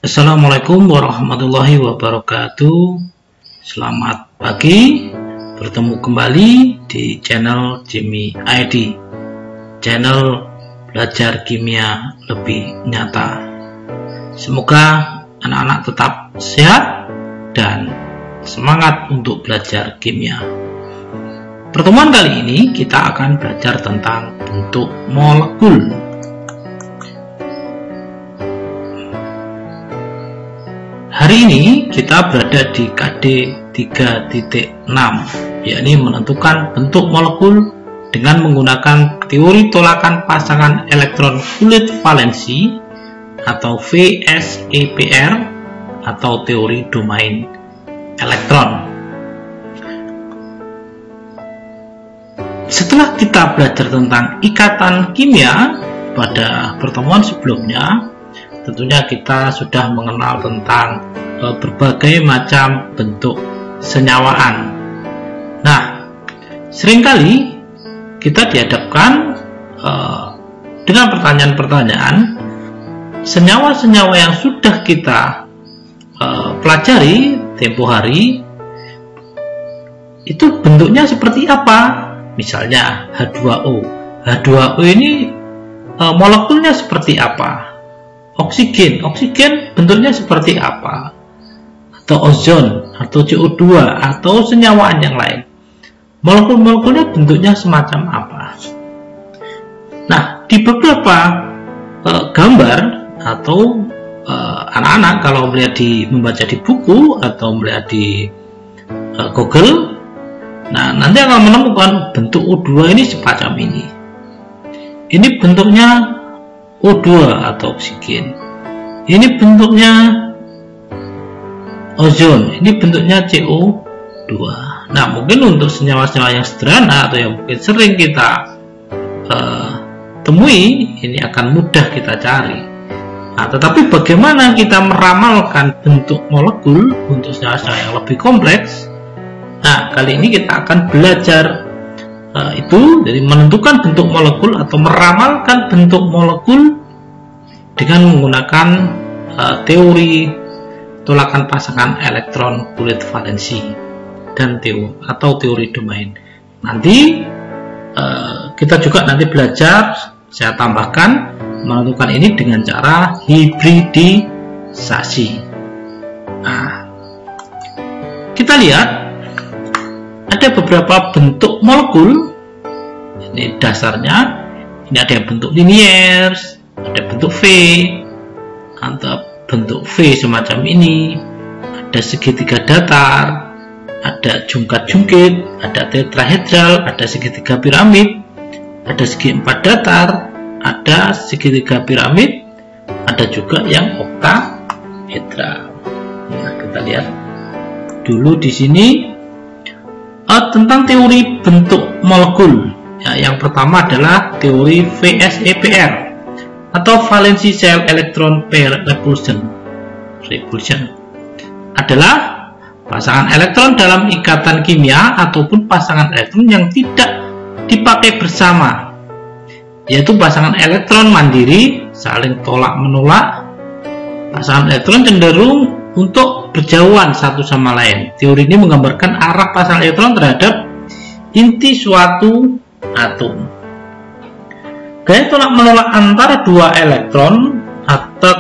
Assalamualaikum warahmatullahi wabarakatuh. Selamat pagi, bertemu kembali di channel Jimmy ID, channel belajar kimia lebih nyata. Semoga anak-anak tetap sehat dan semangat untuk belajar kimia. Pertemuan kali ini kita akan belajar tentang bentuk molekul. Hari ini kita berada di KD 3.6, yakni menentukan bentuk molekul dengan menggunakan teori tolakan pasangan elektron kulit valensi atau VSEPR atau teori domain elektron. Setelah kita belajar tentang ikatan kimia pada pertemuan sebelumnya, tentunya kita sudah mengenal tentang berbagai macam bentuk senyawaan. Nah, seringkali kita dihadapkan dengan pertanyaan-pertanyaan, senyawa-senyawa yang sudah kita pelajari tempo hari itu bentuknya seperti apa? Misalnya H2O. H2O ini molekulnya seperti apa? Oksigen bentuknya seperti apa? Atau ozon, atau CO2, atau senyawaan yang lain. Molekul-molekulnya bentuknya semacam apa? Nah, di beberapa gambar atau anak-anak kalau membaca di buku atau melihat di Google, nah nanti akan menemukan bentuk O2 ini semacam ini. Ini bentuknya O2 atau oksigen. Ini bentuknya ozon. Ini bentuknya CO2. Nah, mungkin untuk senyawa-senyawa yang sederhana atau yang mungkin sering kita temui, ini akan mudah kita cari. Nah, tetapi bagaimana kita meramalkan bentuk molekul untuk senyawa-senyawa yang lebih kompleks? Nah, kali ini kita akan belajar itu, jadi menentukan bentuk molekul atau meramalkan bentuk molekul dengan menggunakan teori tolakan pasangan elektron kulit valensi dan teori domain. Nanti kita juga belajar, saya tambahkan, menentukan ini dengan cara hibridisasi. Nah, kita lihat ada beberapa bentuk molekul. Ini dasarnya, ini ada yang bentuk linier, ada bentuk V, atau bentuk V semacam ini, ada segitiga datar, ada jungkat-jungkit, ada tetrahedral, ada segitiga piramid, ada segi empat datar, ada segitiga piramid, ada juga yang oktahedral. Nah, kita lihat dulu di sini tentang teori bentuk molekul. Ya, yang pertama adalah teori VSEPR atau Valency Shell Electron Pair Repulsion. Adalah pasangan elektron dalam ikatan kimia ataupun pasangan elektron yang tidak dipakai bersama, yaitu pasangan elektron mandiri saling tolak menolak. Pasangan elektron cenderung untuk berjauhan satu sama lain. Teori ini menggambarkan arah pasangan elektron terhadap inti suatu atom. Gaya tolak menolak antara dua elektron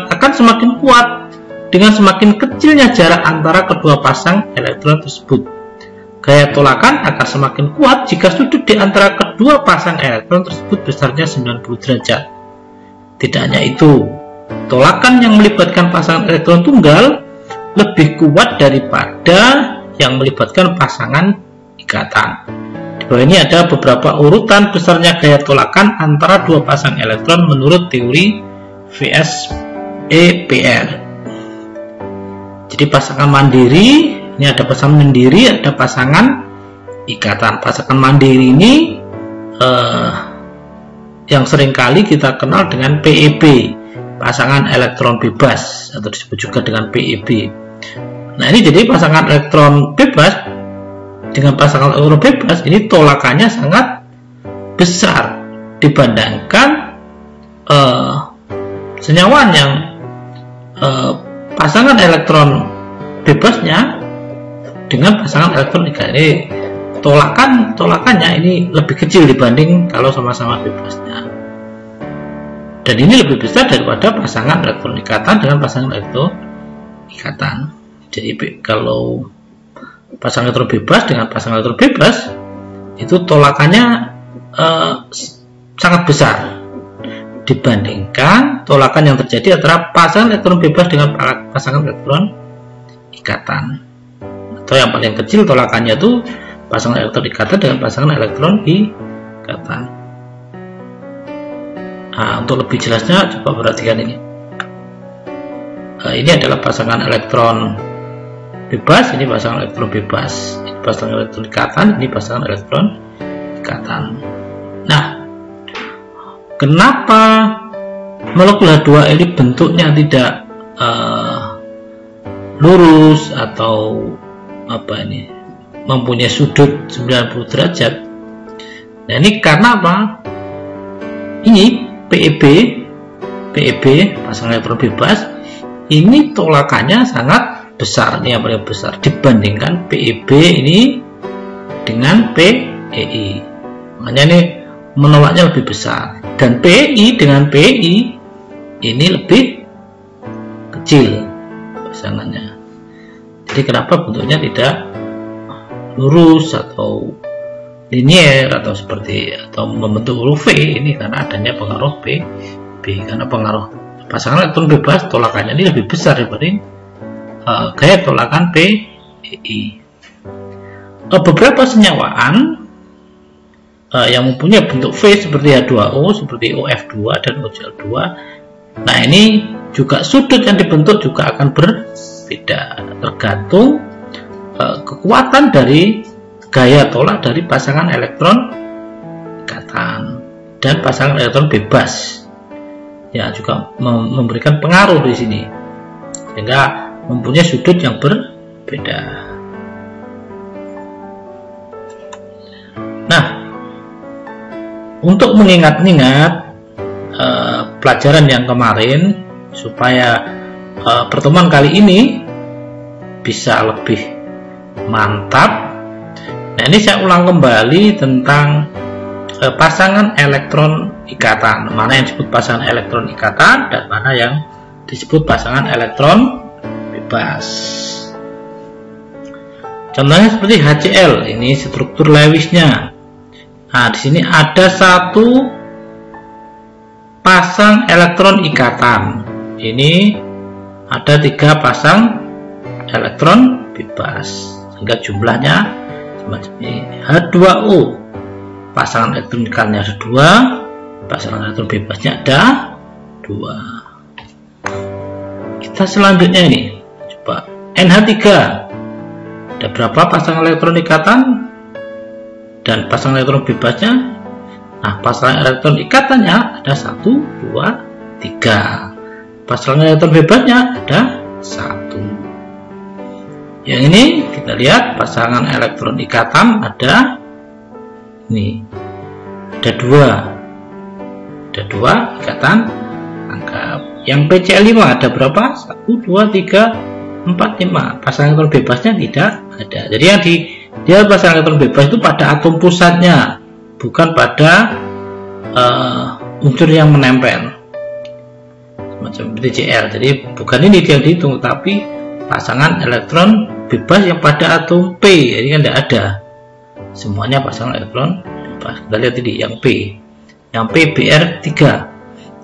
akan semakin kuat dengan semakin kecilnya jarak antara kedua pasang elektron tersebut. Gaya tolakan akan semakin kuat jika sudut di antara kedua pasang elektron tersebut besarnya 90 derajat. Tidak hanya itu, tolakan yang melibatkan pasangan elektron tunggal lebih kuat daripada yang melibatkan pasangan ikatan. Di bawah ini ada beberapa urutan besarnya gaya tolakan antara dua pasang elektron menurut teori VSEPR. Jadi pasangan mandiri, ini ada pasangan mandiri, ada pasangan ikatan. Pasangan mandiri ini yang seringkali kita kenal dengan PEB, pasangan elektron bebas, atau disebut juga dengan PEB. Nah, ini jadi pasangan elektron bebas dengan pasangan elektron bebas ini tolakannya sangat besar dibandingkan senyawaan yang pasangan elektron bebasnya dengan pasangan elektron ikatan. Ini tolakannya ini lebih kecil dibanding kalau sama-sama bebasnya. Dan ini lebih besar daripada pasangan elektron ikatan dengan pasangan elektron ikatan. Jadi kalau pasangan elektron bebas dengan pasangan elektron bebas itu tolakannya sangat besar dibandingkan tolakan yang terjadi antara pasangan elektron bebas dengan pasangan elektron ikatan. Atau yang paling kecil tolakannya itu pasangan elektron ikatan dengan pasangan elektron ikatan. Nah, untuk lebih jelasnya coba perhatikan ini. Ini adalah pasangan elektron bebas, ini pasangan elektron bebas, ini pasangan elektron ikatan, ini pasangan elektron ikatan. Nah, kenapa molekul H2 ini bentuknya tidak lurus atau mempunyai sudut 90 derajat? Nah, ini karena apa? Ini PEB pasangan elektron bebas ini tolakannya sangat besar, ini yang paling besar dibandingkan PEB ini dengan PEI. Makanya ini menolaknya lebih besar, dan PEI dengan PEI ini lebih kecil pasangannya. Jadi kenapa bentuknya tidak lurus atau linier atau membentuk huruf V? Ini karena adanya pengaruh B, karena pengaruh pasangan elektron bebas tolakannya ini lebih besar dibanding gaya tolakan PEI. Beberapa senyawaan yang mempunyai bentuk V seperti H2O, seperti OF2 dan OCl2, nah ini juga sudut yang dibentuk juga akan berbeda tergantung kekuatan dari gaya tolak dari pasangan elektron ikatan dan pasangan elektron bebas, ya juga memberikan pengaruh di sini sehingga mempunyai sudut yang berbeda. Nah, untuk mengingat-ingat pelajaran yang kemarin supaya pertemuan kali ini bisa lebih mantap, nah ini saya ulang kembali tentang pasangan elektron ikatan, mana yang disebut pasangan elektron ikatan dan mana yang disebut pasangan elektron bebas. Contohnya seperti HCl, ini struktur Lewisnya. Nah, di sini ada satu pasang elektron ikatan. Ini ada 3 pasang elektron bebas, sehingga jumlahnya semacam ini. H2O, pasangan elektron ikatannya ada 2, pasangan elektron bebasnya ada 2. Kita selanjutnya ini, coba NH3, ada berapa pasangan elektron ikatan dan pasangan elektron bebasnya? Nah, pasangan elektron ikatannya ada 1, 2, 3. Pasangan elektron bebasnya ada 1. Yang ini kita lihat pasangan elektron ikatan ada ini, ada 2 ikatan anggap. Yang PCl5 ada berapa? 1, 2, 3, 4, 5. Pasangan elektron bebasnya tidak ada. Jadi yang dia pasangan elektron bebas itu pada atom pusatnya, bukan pada unsur yang menempel semacam TCl. Jadi bukan ini yang dihitung, tapi pasangan elektron bebas yang pada atom P. Jadi kan tidak ada, semuanya pasangan elektron bebas. Kita lihat ini yang P, yang P Br3.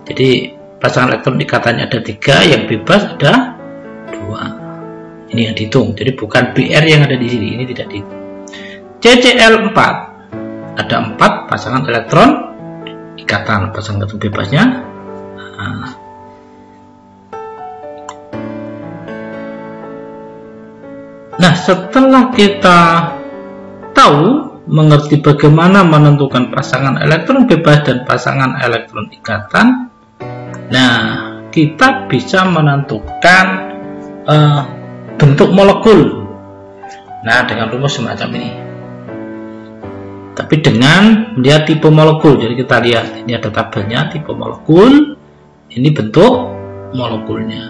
Jadi pasangan elektron ikatannya ada 3, yang bebas ada 2. Ini yang dihitung. Jadi bukan Br yang ada di sini, ini tidak dihitung. CCl4 ada 4 pasangan elektron ikatan, pasangan elektron bebasnya. Nah, setelah kita tahu mengerti bagaimana menentukan pasangan elektron bebas dan pasangan elektron ikatan, nah kita bisa menentukan bentuk molekul. Nah, dengan rumus semacam ini. Tapi dengan melihat tipe molekul. Jadi kita lihat ini ada tabelnya tipe molekul, ini bentuk molekulnya.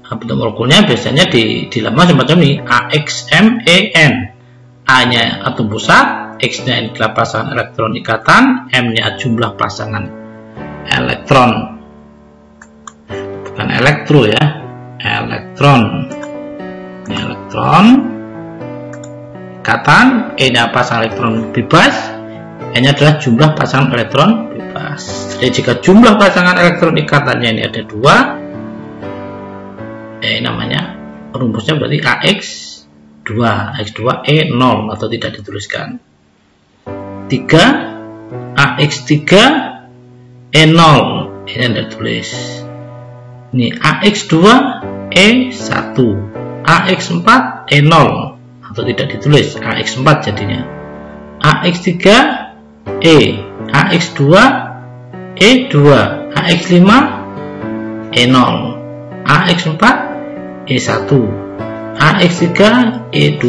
Nah, bentuk molekulnya biasanya di lambang semacam ini, AXMEN. A-nya atom pusat, X-nya adalah pasangan elektron ikatan, M-nya jumlah pasangan elektron. Bukan elektro ya, elektron. Ini elektron ikatan, E-nya pasangan elektron bebas, N-nya adalah jumlah pasangan elektron bebas. Jadi jika jumlah pasangan elektron ikatannya ini ada 2, ini namanya rumusnya berarti AX2, AX2E0 atau tidak dituliskan. 3 AX3E0, ini tidak ditulis. Ini AX2E1, AX4E0 atau tidak ditulis, AX4 jadinya. AX3E, AX2E2, AX5E0, AX4E1, AX3E2,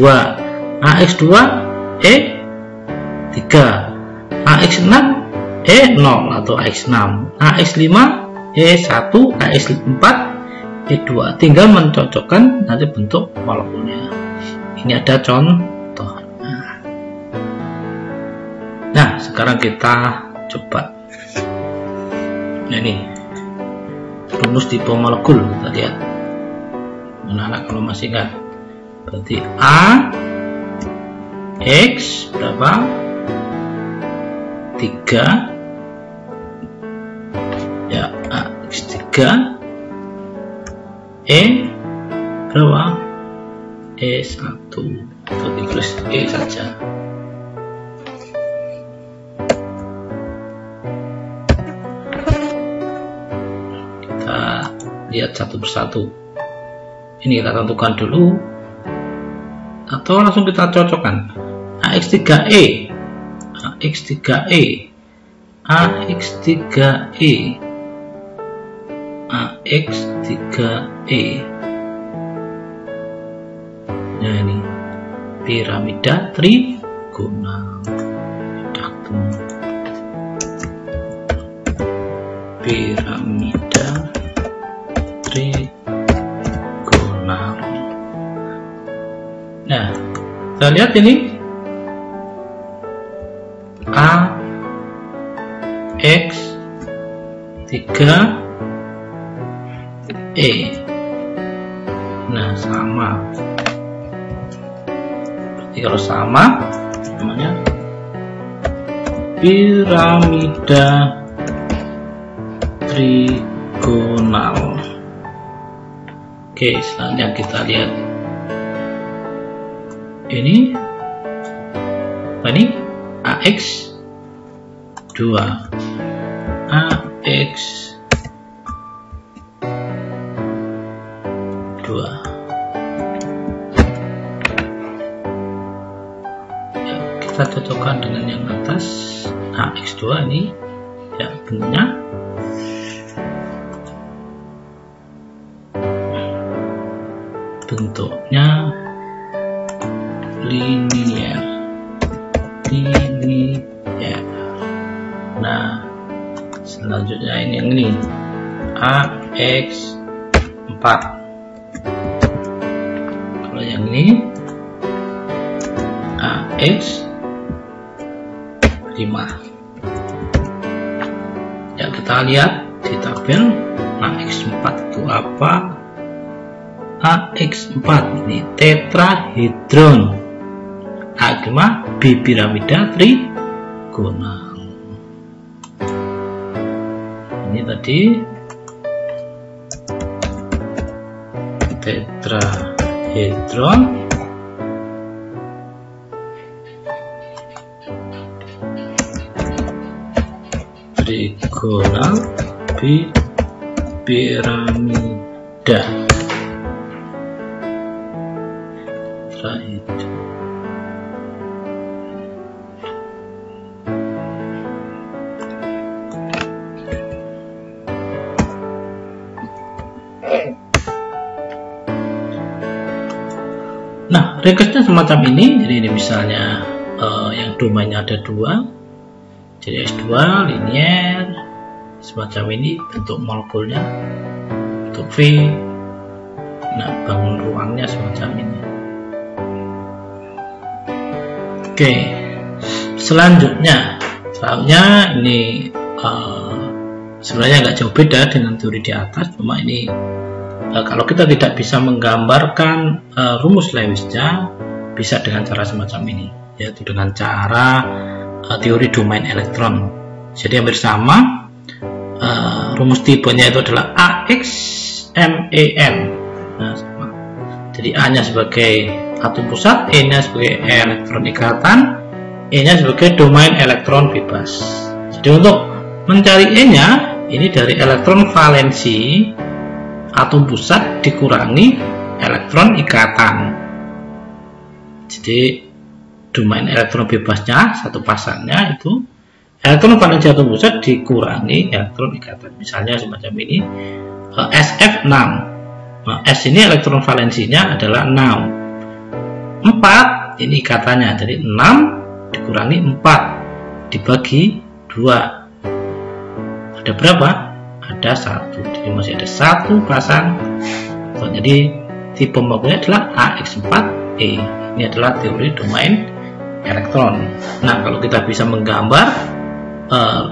AX2E3, AX6E0 atau AX6, AX5E1, AX4E2. Tinggal mencocokkan nanti bentuk molekulnya. Ini ada contohnya. Nah, sekarang kita coba. Nah, ini rumus tipe molekul, kita lihat. Anak-anak kalau masih ingat, berarti A X berapa? 3 ya, AX3, E berapa? E1 atau ditulis E saja. Kita lihat satu persatu. Ini kita tentukan dulu atau langsung kita cocokkan. AX3E, AX3E, AX3E, AX3E. Nah, ini piramida trigonal. Piramida trigonal. Nah, kita lihat ini A X 3E. Nah, sama. Berarti kalau sama namanya piramida trigonal. Oke, selanjutnya kita lihat ini apa ini? AX 2, AX 2. Ya, kita cocokkan dengan yang atas. AX 2 ini ya bentuknya linier. Nah, selanjutnya ini yang ini AX4. Kalau yang ini AX5. Ya, kita lihat di tabel AX4 itu apa. AX4 ini tetrahedron. A5 bipiramida trigonal. Ini tadi tetrahedron trigonal bipiramida. Nah, ringkasnya semacam ini. Jadi ini misalnya yang domainnya ada 2, jadi S2 linier semacam ini bentuk molekulnya, untuk V Nah, bangun ruangnya semacam ini. Oke, selanjutnya ini sebenarnya nggak jauh beda dengan teori di atas, cuma ini kalau kita tidak bisa menggambarkan rumus Lewisnya, bisa dengan cara semacam ini, yaitu dengan cara teori domain elektron. Jadi hampir sama, rumus tipenya itu adalah AXMEN. Nah, sama. Jadi A-nya sebagai atom pusat, E-nya sebagai elektron ikatan, E-nya sebagai domain elektron bebas. Jadi untuk mencari E-nya, ini dari elektron valensi atom pusat dikurangi elektron ikatan. Jadi domain elektron bebasnya satu pasangnya itu elektron valensi atom pusat dikurangi elektron ikatan. Misalnya semacam ini, SF6. Nah, S ini elektron valensinya adalah 6. 4 ini ikatannya, jadi 6 dikurangi 4 dibagi 2. Ada berapa? Ada 1. Jadi masih ada satu pasang. Jadi tipe molekulnya adalah AX4E. Ini adalah teori domain elektron. Nah, kalau kita bisa menggambar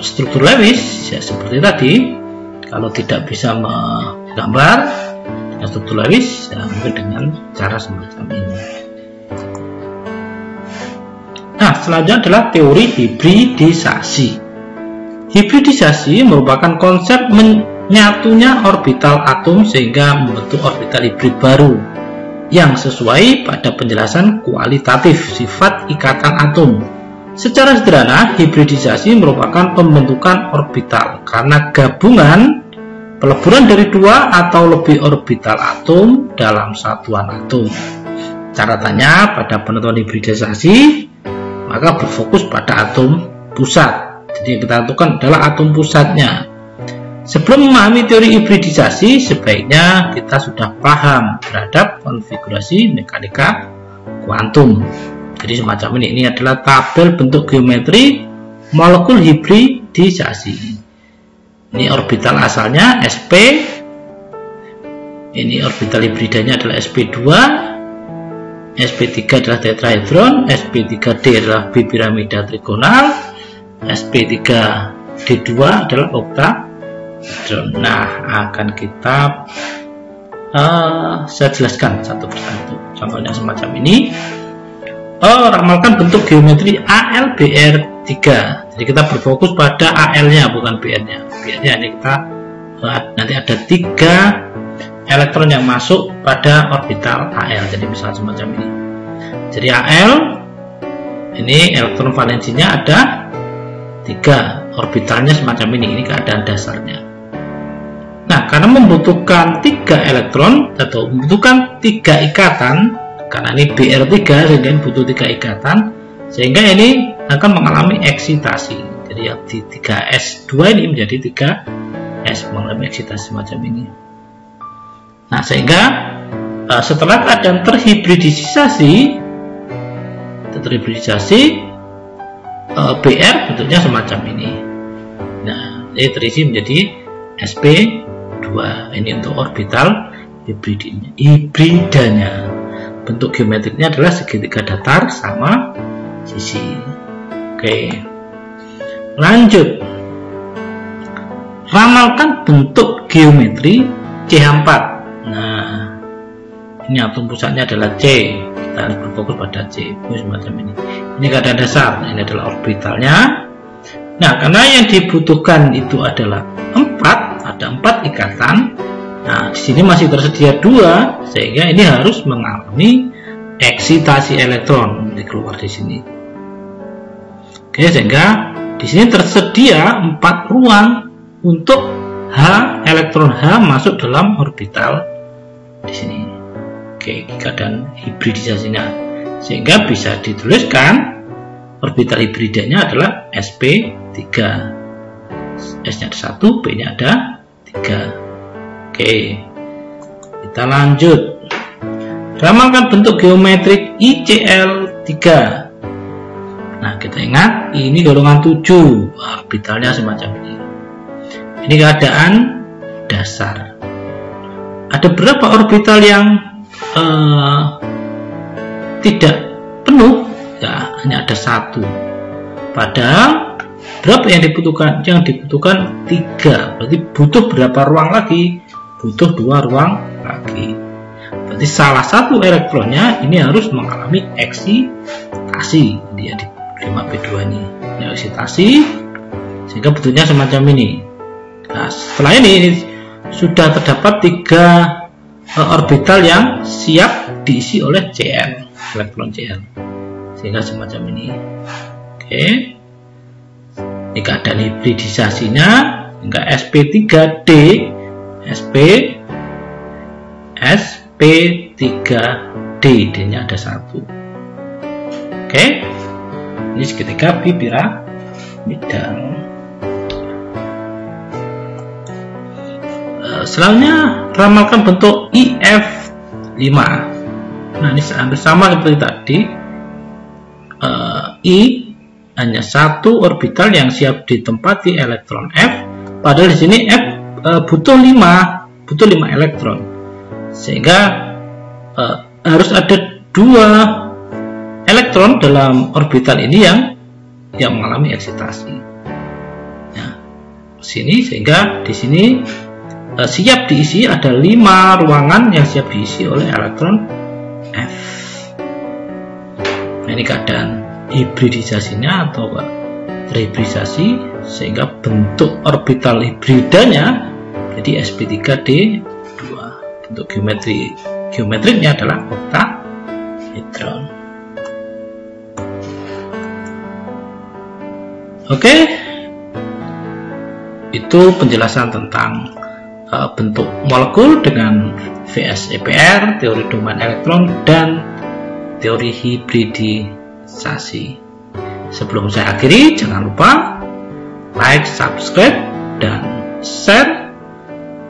struktur Lewis ya seperti tadi. Kalau tidak bisa menggambar struktur Lewis ya, mungkin dengan cara semacam ini. Nah, selanjutnya adalah teori hibridisasi. Hibridisasi merupakan konsep menyatunya orbital atom sehingga membentuk orbital hibrid baru yang sesuai pada penjelasan kualitatif sifat ikatan atom. Secara sederhana, hibridisasi merupakan pembentukan orbital karena gabungan peleburan dari dua atau lebih orbital atom dalam satuan atom. Catatannya pada penentuan hibridisasi maka berfokus pada atom pusat. Jadi yang kita tentukan adalah atom pusatnya. Sebelum memahami teori hibridisasi, sebaiknya kita sudah paham terhadap konfigurasi mekanika kuantum. Jadi semacam ini. Ini adalah tabel bentuk geometri molekul hibridisasi. Ini orbital asalnya sp, ini orbital hibridanya adalah sp2, sp3 adalah tetrahedron, sp3d adalah bipiramida trigonal, sp3d2 adalah oktahedron. Nah, akan kita saya jelaskan satu persatu. Contohnya semacam ini. Ramalkan bentuk geometri ALBR3. Jadi kita berfokus pada AL-nya bukan BR-nya. BR-nya ini kita nanti ada 3 elektron yang masuk pada orbital AL. Jadi misalnya semacam ini. Jadi AL ini elektron valensinya ada 3, orbitalnya semacam ini. Ini keadaan dasarnya. Nah, karena membutuhkan 3 elektron atau membutuhkan 3 ikatan, karena ini BR3 sehingga ini butuh 3 ikatan, sehingga ini akan mengalami eksitasi. Jadi yang di 3S2 ini menjadi 3S, mengalami eksitasi semacam ini. Nah, sehingga setelah keadaan terhibridisasi BR bentuknya semacam ini. Nah, ini terisi menjadi SP2. Ini untuk orbital hibridanya. Bentuk geometriknya adalah segitiga datar sama sisi. Oke, lanjut. Ramalkan bentuk geometri CH4. Nah, ini atom pusatnya adalah C. Kita harus berfokus pada C. Semacam ini. Ini keadaan dasar. Ini adalah orbitalnya. Nah, karena yang dibutuhkan itu adalah 4, ada 4 ikatan. Nah, di sini masih tersedia 2, sehingga ini harus mengalami eksitasi elektron. Ini keluar di sini. Oke, sehingga di sini tersedia 4 ruang untuk elektron H masuk dalam orbital di sini. Oke, keadaan hibridisasinya, sehingga bisa dituliskan orbital hibridanya adalah sp3. S-nya ada 1, B-nya ada 3. Oke, kita lanjut. Ramalkan bentuk geometrik ICL3. Nah, kita ingat ini golongan 7, orbitalnya semacam ini. Ini keadaan dasar. ada berapa orbital yang tidak penuh? Ya, hanya ada 1. Padahal berapa yang dibutuhkan? Yang dibutuhkan 3. Berarti butuh berapa ruang lagi? Butuh 2 ruang lagi. Berarti salah satu elektronnya ini harus mengalami eksitasi. Dia di 5p2 ini eksitasi, sehingga bentuknya semacam ini. Nah, setelah ini sudah terdapat 3 orbital yang siap diisi oleh Cn, elektron Cn, sehingga semacam ini. Oke, ini keadaan hibridisasinya hingga sp3d, sp3d, D-nya ada 1. Oke, ini segitiga bipiramidal. Selanjutnya ramalkan bentuk IF5. Nah, ini sama seperti tadi. I hanya 1 orbital yang siap ditempati elektron F. Padahal di sini F butuh 5 elektron, sehingga harus ada 2 elektron dalam orbital ini yang mengalami eksitasi. Nah, sini, sehingga di sini siap diisi ada 5 ruangan yang siap diisi oleh elektron F. Nah, ini keadaan hibridisasinya atau rehibridisasi, sehingga bentuk orbital hibridanya jadi sp3d2. Bentuk geometriknya adalah oktahedron. Oke, itu penjelasan tentang bentuk molekul dengan VSEPR, teori domain elektron, dan teori hibridisasi. Sebelum saya akhiri, jangan lupa like, subscribe, dan share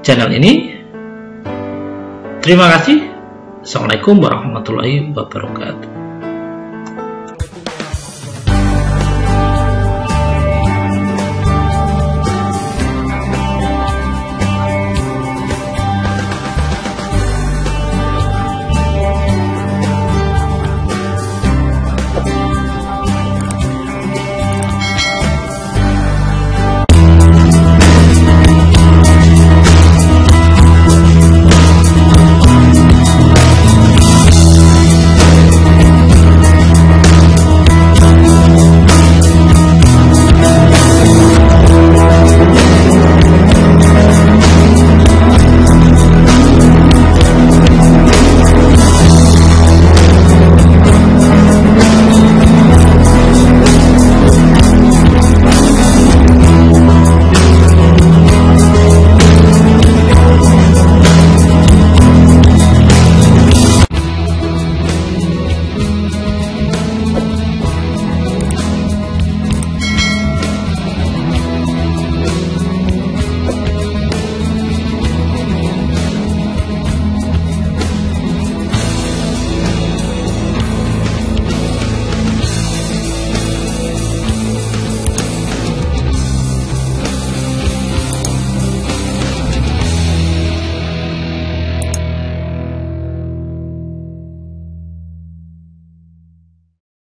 channel ini. Terima kasih. Assalamualaikum warahmatullahi wabarakatuh.